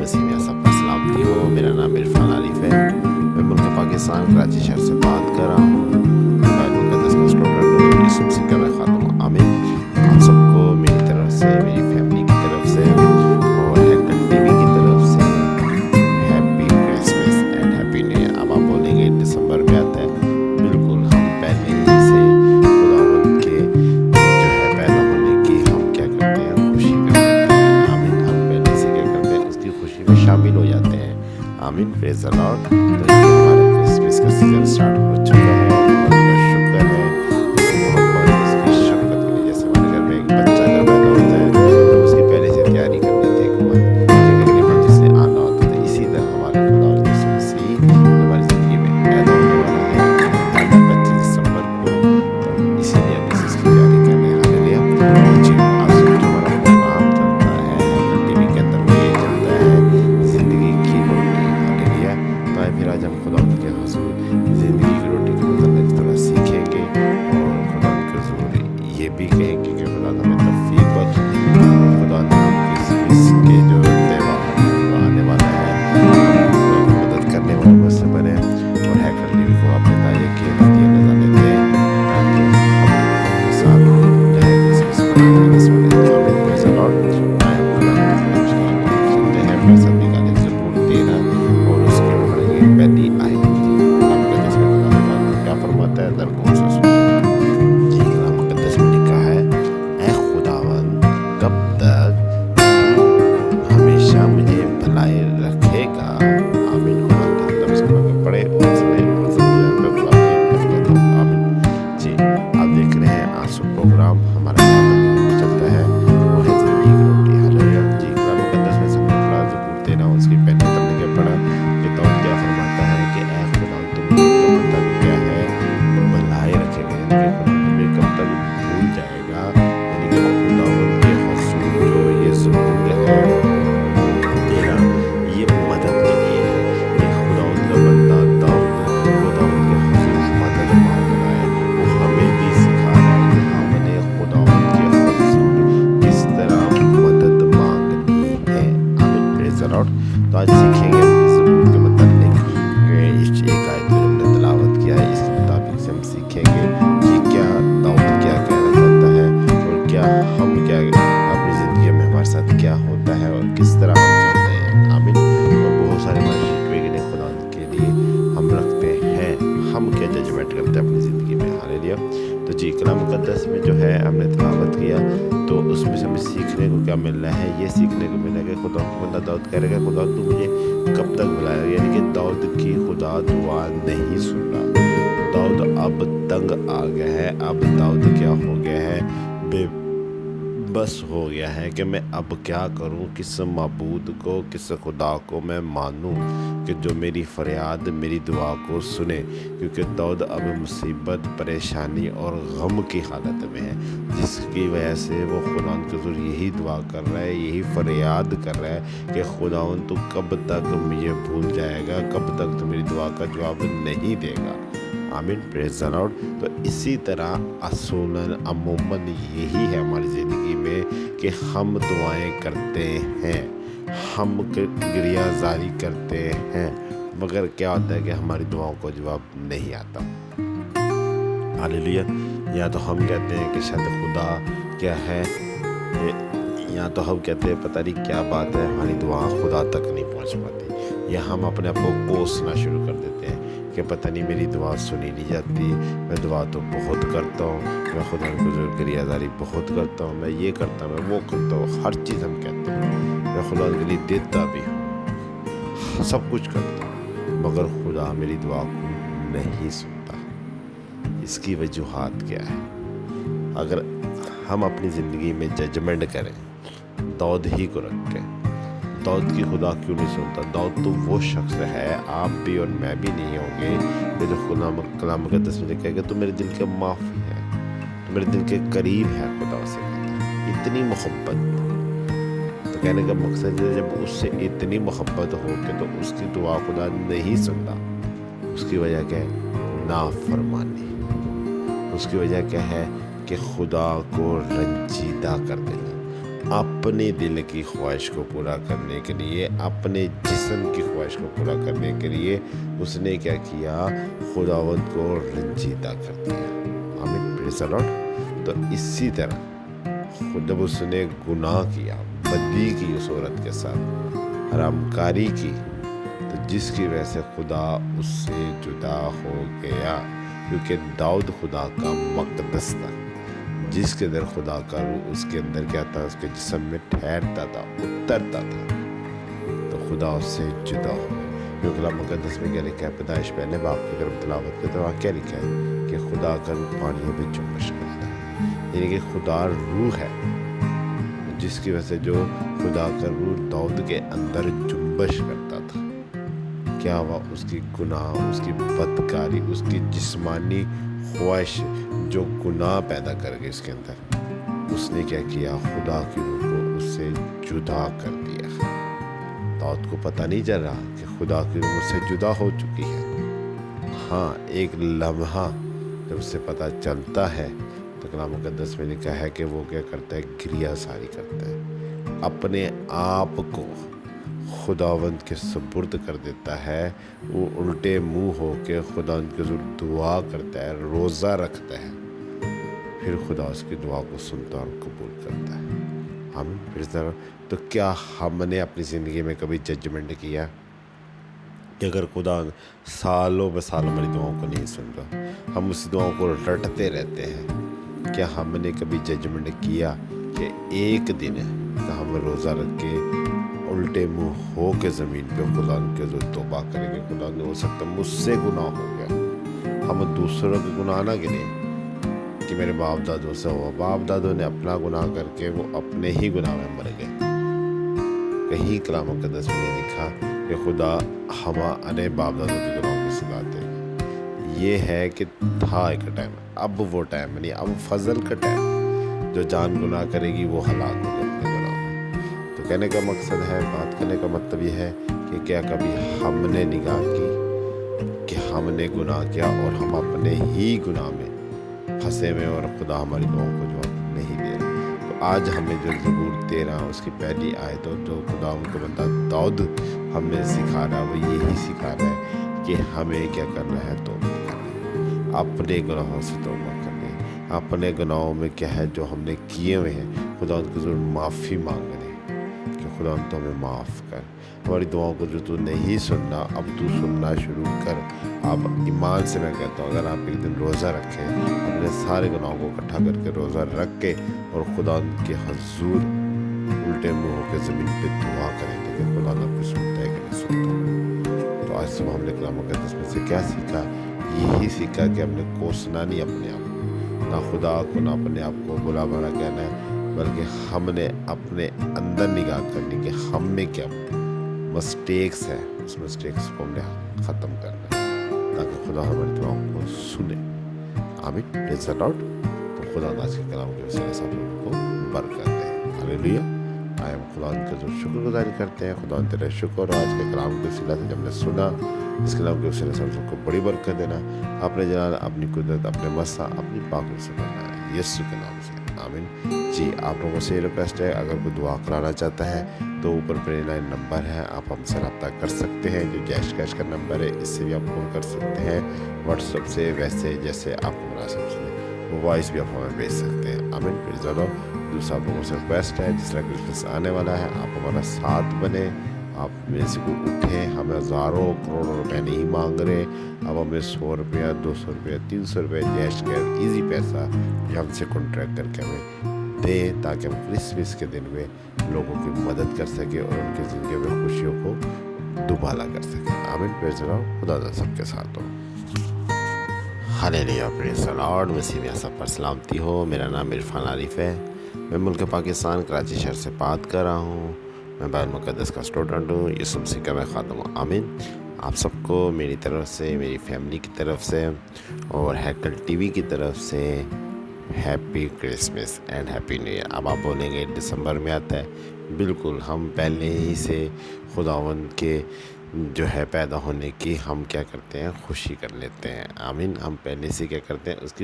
مسیح میں سب پر سلامتی ہو۔ میرا نام عرفان عارف ہے، میں ملک پاکستان کراچی شہر سے بات کر رہا ہوں۔ بائبل مقدس کا اسٹوڈنٹ یوسف سنگھ کا میں خاتم ہوں۔ آمین۔ آپ سب کو میری طرف سے، میری فیملی کی طرف سے اور ہیکل ٹی وی کی طرف سے happy Christmas and happy new year. اب آپ بولیں گے دسمبر میں آتا ہے، بالکل ہم پہلے ہی سے خداوند کے جو ہے پیدا ہونے کی ہم کیا کرتے ہیں، خوشی کرتے ہیں۔ آمین۔ ہم پہلے سے کیا کرتے ہیں، اس کی خوشی میں شامل ہو جاتے ہیں۔ آمین، پریز دی لارڈ۔ تو یہ ہمارا کرسمس کا سیزن اسٹارٹ ہو چکا ہے، اور اس کا شکر ہے اس کی محبت، اس کی شفقت کے لیے۔ جیسے ہمارے گھر میں ایک بچہ اگر پیدا ہوتا ہے تو اس کی پہلے سے تیاری کر لیتے ہیں، ایک منتھ جسے آنا ہوتا ہے۔ اسی طرح ہمارے خدا اور یسوع مسیح ہماری زندگی میں پیدا ہونے والا ہے 25 دسمبر کو، تو اسی لیے ہم اس کی تیاری کر رہے ہیں۔ ہاللیلویا۔ جی، آج جو ہمارا پروگرام چلتا ہے ٹی وی کے اندر وہ یہ چلتا ہے زندگی کی روٹی۔ ہاللیلویا۔ تو آئے پھر آج ہم خدا کے حضور زندگی کی روٹی کے متعلق تھوڑا سیکھیں گے، اور خدا کے حضور یہ بھی کہیں گے کہ خدا ہمیں توفیق بخش، خدا نے ہم کرسمس کے جو تہوار وہ آنے والا ہے، ہم مدد کرنے والوں میں سے بنے، اور ہیکل ٹی وی کو اپنے دائیں کے ہدیہ نظانے دیں تاکہ ہم کے ساتھ جو ہے کرسمس منانے اس والے آمین، پریز دی لارڈ۔ آئے ہم خدا کے حضور سنتے ہیں پیسہ نکالے زبور 13 اور اس کے پڑھیں گے پہلی آیت۔ کلام مقدس میں خدا تعالیٰ کیا فرماتا ہے، درگور سے سنیں۔ جی، کلام مقدس میں لکھا ہے، اے خداوند کب تک ہمیشہ مجھے بھلائے رکھے گا۔ آمین۔ خدا کے حضور اس کے بارے پڑھے اور سنیں اور زندگی میں خدا کی برکت ہو۔ آمین۔ جی، آپ دیکھ رہے ہیں آج کا پروگرام ہمارا چلتا ہے وہ ہے زندگی کی روٹی۔ ہاللیلویا۔ جی، کلام مقدس میں سب نے پڑھا زبور 13 اس کی پہلی تم نے کیا پڑھا کہ داؤد کیا فرماتا ہے کہ اے خدا تم کب تک کیا ہے بھلائے رکھے گا، یعنی کہ خدا تمہیں کب تک بھول جائے گا، یعنی کہ خداوند کے حضور جو یہ زبور ہے 13 یہ مدد کے لیے ہے۔ یہ خداوند کا بندہ داؤد خداوند کے حضور مدد مانگ رہا ہے، وہ ہمیں بھی سکھا رہا ہے کہ ہم نے خداوند کے حضور کس طرح مدد مانگنی ہے۔ آمین، پریز دی لارڈ۔ تو آج سیکھیں گے ہم اس زبور کے متعلق ایک آیت جو ہم نے تلاوت کیا ہے، اس کے مطابق سے ہم سیکھیں گے کہ کیا داؤد کیا کہنا چاہتا ہے، اور کیا ہم کیا اپنی زندگی میں ہمارے ساتھ کیا ہوتا ہے اور کس طرح ہم چلتے ہیں۔ آمین۔ اور بہت سارے شکوے کے لیے خدا کے لیے ہم رکھتے ہیں، ہم کیا ججمنٹ کرتے ہیں اپنی زندگی میں۔ ہاللیلویا۔ تو جی، کلام مقدس میں جو ہے ہم نے تلاوت کیا تو اس میں سے ہمیں سیکھنے کو کیا مل رہا ہے، یہ سیکھنے کو ملا کہ خدا کا بندہ داؤد کہہ رہا ہے کہ خدا تو مجھے کب تک بلائے گا، یعنی کہ داؤد کی خدا دعا نہیں سن رہا۔ داؤد اب تنگ آ گیا ہے، اب داؤد کیا ہو گیا ہے، بے بس ہو گیا ہے کہ میں اب کیا کروں، کس معبود کو، کس خدا کو میں مانوں کہ جو میری فریاد میری دعا کو سنے، کیونکہ داؤد اب مصیبت، پریشانی اور غم کی حالت میں ہے، جس کی وجہ سے وہ خدا کے حضور یہی دعا کر رہا ہے، یہی فریاد کر رہا ہے کہ خداوند تو کب تک مجھے بھول جائے گا، کب تک تو میری دعا کا جواب نہیں دے گا۔ آمین، پریز دی لارڈ۔ تو اسی طرح اصولاً عموماً یہی ہے ہماری زندگی میں کہ ہم دعائیں کرتے ہیں، ہم گریہ زاری کرتے ہیں، مگر کیا ہوتا ہے کہ ہماری دعاؤں کو جواب نہیں آتا۔ ہاللیلویا۔ یا تو ہم کہتے ہیں کہ شاید خدا کیا ہے، یا تو ہم کہتے ہیں پتہ نہیں کیا بات ہے، ہماری دعا خدا تک نہیں پہنچ پاتی، یا ہم اپنے آپ کو کوسنا شروع کر دیتے ہیں کہ پتہ نہیں میری دعا سنی نہیں جاتی، میں دعا تو بہت کرتا ہوں، میں خدا کے حضور گریہ زاری بہت کرتا ہوں، میں یہ کرتا ہوں، میں وہ کرتا ہوں، ہر چیز ہم کہتے ہیں، میں خدا کے لیے دیتا بھی ہوں، سب کچھ کرتا ہوں، مگر خدا میری دعا کو نہیں سنتا۔ اس کی وجوہات کیا ہے؟ اگر ہم اپنی زندگی میں ججمنٹ کریں داؤد ہی کو رکھ کے، داؤد کی خدا کیوں نہیں سنتا؟ داؤد تو وہ شخص ہے، آپ بھی اور میں بھی نہیں ہوں گے، کہ جو کلام مقدس میں لکھا ہے کہ تو میرے دل کے معافی ہے، تو میرے دل کے قریب ہے خدا سے، اتنی محبت۔ تو کہنے کا مقصد ہے جب اس سے اتنی محبت ہو کہ تو اس کی دعا خدا نہیں سنتا، اس کی وجہ کیا ہے؟ نافرمانی۔ اس کی وجہ کیا ہے کہ خدا کو رنجیدہ کر دینا، اپنے دل کی خواہش کو پورا کرنے کے لیے، اپنے جسم کی خواہش کو پورا کرنے کے لیے اس نے کیا کیا؟ خداوند کو رنجیدہ کر دیا۔ آمین، پریز دی لارڈ۔ تو اسی طرح جب اس نے گناہ کیا، بدی کی اس عورت کے ساتھ، حرام کاری کی، تو جس کی وجہ سے خدا اس سے جدا ہو گیا، کیونکہ داؤد خدا کا مقدس تھا، جس کے اندر خدا کا روح اس کے اندر کیا تھا؟ اس کے جسم میں ٹھہرتا تھا، اترتا تھا، تو خدا اس سے جدا ہو گیا۔ کیونکہ کلام مقدس میں کیا لکھا ہے؟ پیدائش پہلے باب کی اگر ہم تلاوت کرتے ہیں وہاں کیا لکھا ہے؟ کہ خدا کا روح پانیوں میں جنبش کرتا ہے، یعنی کہ خدا روح ہے، جس کی وجہ سے جو خدا کا روح داؤد کے اندر جنبش کرتا تھا، کیا ہوا؟ اس کی گناہ، اس کی بدکاری، اس کی جسمانی خواہش جو گناہ پیدا کر گئی اس کے اندر، اس نے کیا کیا؟ خدا کی روح کو اس سے جدا کر دیا۔ داؤد کو پتہ نہیں چل رہا کہ خدا کی روح اس سے جدا ہو چکی ہے۔ ہاں، ایک لمحہ جب اسے پتہ چلتا ہے تو کلام مقدس میں لکھا ہے کہ وہ کیا کرتا ہے؟ گریہ ساری کرتا ہے، اپنے آپ کو خداوند کے سپرد کر دیتا ہے۔ وہ الٹے منہ ہو کے خداوند کے حضور دعا کرتا ہے، روزہ رکھتا ہے، پھر خدا اس کی دعا کو سنتا اور قبول کرتا ہے۔ آمین۔ تو کیا ہم نے اپنی زندگی میں کبھی ججمنٹ کیا کہ اگر خدا سالوں بہ سال ہماری دعاؤں کو نہیں سن رہا، ہم اس دعاؤں کو رٹتے رہتے ہیں؟ کیا ہم نے کبھی ججمنٹ کیا کہ ایک دن ہم روزہ رکھ کے الٹے منہ ہو کے زمین پہ خدا کے جو توبہ کریں گے؟ خدا نے ہو سکتا مجھ سے گناہ ہو گیا، ہم دوسروں کے گناہ نہ گنیں کہ میرے باپ دادوں سے ہوا، باپ دادوں نے اپنا گناہ کر کے وہ اپنے ہی گناہ میں مر گئے۔ کہیں کلام مقدس میں نہیں لکھا کہ خدا ہمارے باپ دادوں کے گناہوں کو سلا دے گا۔ یہ ہے کہ تھا ایک ٹائم، اب وہ ٹائم نہیں، اب فضل کا ٹائم، جو جان گناہ کرے گی وہ ہلاک ہوگی اپنے گناہ میں۔ تو کہنے کا مقصد ہے، بات کرنے کا مطلب یہ ہے کہ کیا کبھی ہم نے نگاہ کی کہ ہم نے گناہ کیا اور ہم اپنے ہی گناہ میں پھنسے ہوئے اور خدا ہماری دعاؤں کو جواب نہیں دے رہا؟ تو آج ہمیں جو زبور 13 اس کی پہلی آیت جو خدا ان کو بندہ داؤد ہمیں سکھا رہا ہے، وہ یہی سکھا رہا ہے کہ ہمیں کیا کرنا ہے؟ توبہ کرنا ہے، اپنے گناہوں سے توبہ کرنی ہے، اپنے گناہوں میں کیا ہے جو ہم نے کیے ہوئے ہیں خدا ان کو ضرور معافی مانگنی کہ خدا ان تو ہمیں معاف کر۔ ہماری دعاؤں کو جو تو نہیں سننا، اب تو سننا شروع کر۔ آپ ایمان سے میں کہتا ہوں، اگر آپ ایک دن روزہ رکھیں، اپنے سارے گناہوں کو اکٹھا کر کے روزہ رکھ کے اور خدا ان کے حضور الٹے منہ ہو کے زمین پہ دعا کریں، لیکن خدا نہ کوئی سنتا ہے کہ نہیں سنتا۔ تو آج صبح ہم نے کلام مقدس میں سے کیا سیکھا؟ یہی سیکھا کہ ہم نے کوسنا نہیں اپنے آپ کو، نہ خدا کو، نہ اپنے آپ کو برا بھلا کہنا ہے، بلکہ ہم نے اپنے اندر نگاہ کرنی کہ ہم میں کیا مسٹیکس ہے، اس مسٹیکس کو ہم نے ختم کرنا ہے تاکہ خدا ہماری دعاؤں کو سنے۔ آمین، پریز دی لارڈ۔ تو خدا آج کے کلام کے وسیلے سے آپ لوگوں کو برکت دے۔ ہالیلویا۔ آئے ہم خدا ان کا جو شکر گزاری کرتے ہیں۔ خدا ان تیرا شکر، آج کے کلام کے وسیلے سے جب نے سنا، اس کلام کے وسیلے سے ہم سب کو بڑی برکت دینا، اپنے جلال، اپنی قدرت، اپنے مسا، اپنی پاکوں سے بننا ہے، یسوع کے نام سے، آمین۔ جی، آپ لوگوں سے یہ ریکویسٹ ہے، اگر کوئی دعا کرانا چاہتا ہے تو اوپر پہ لائن نمبر ہے، آپ ہم سے رابطہ کر سکتے ہیں، جو کیش کا نمبر ہے، اس سے بھی آپ فون کر سکتے ہیں، واٹس ایپ سے، ویسے جیسے آپ کو مناسب سے وائس بھی آپ ہمیں بھیج سکتے ہیں۔ آمین، پریز دی لارڈ۔ دوسرا آپ لوگوں سے ریکویسٹ ہے، جس طرح کرسمس آنے والا ہے، آپ ہمارا ساتھ بنیں، آپ میں سے کوئی اٹھیں، ہمیں ہزاروں کروڑوں روپے نہیں مانگ رہے، اب ہمیں 100 روپیہ، 200 روپیہ، 300 روپیہ کیش ایزی پیسہ جو ہم سے کانٹریکٹ کر کے ہمیں دیں، تاکہ ہم کرسمس کے دن میں لوگوں کی مدد کر سکیں اور ان کی زندگی میں خوشیوں کو دوبالا کر سکیں۔ آمین، پریز دی لارڈ۔ خدا سب کے ساتھ ہو۔ ہالیلویا، پریز دی لارڈ۔ مسیح میں سب پر سلامتی ہو۔ میرا نام عرفان عارف ہے، میں ملک پاکستان کراچی شہر سے بات کر رہا ہوں۔ میں بائبل مقدس کا اسٹوڈنٹ ہوں، یسوع مسیح کا میں خادم ہوں۔ آمین۔ آپ سب کو میری طرف سے، میری فیملی کی طرف سے اور ہیکل ٹی وی کی طرف سے happy Christmas and happy new year. اب آپ بولیں گے دسمبر میں آتا ہے، بالکل، ہم پہلے ہی سے خداوند کے جو ہے پیدا ہونے کی ہم کیا کرتے ہیں؟ خوشی کر لیتے ہیں۔ آمین، ہم پہلے سے کیا کرتے ہیں؟ اس کی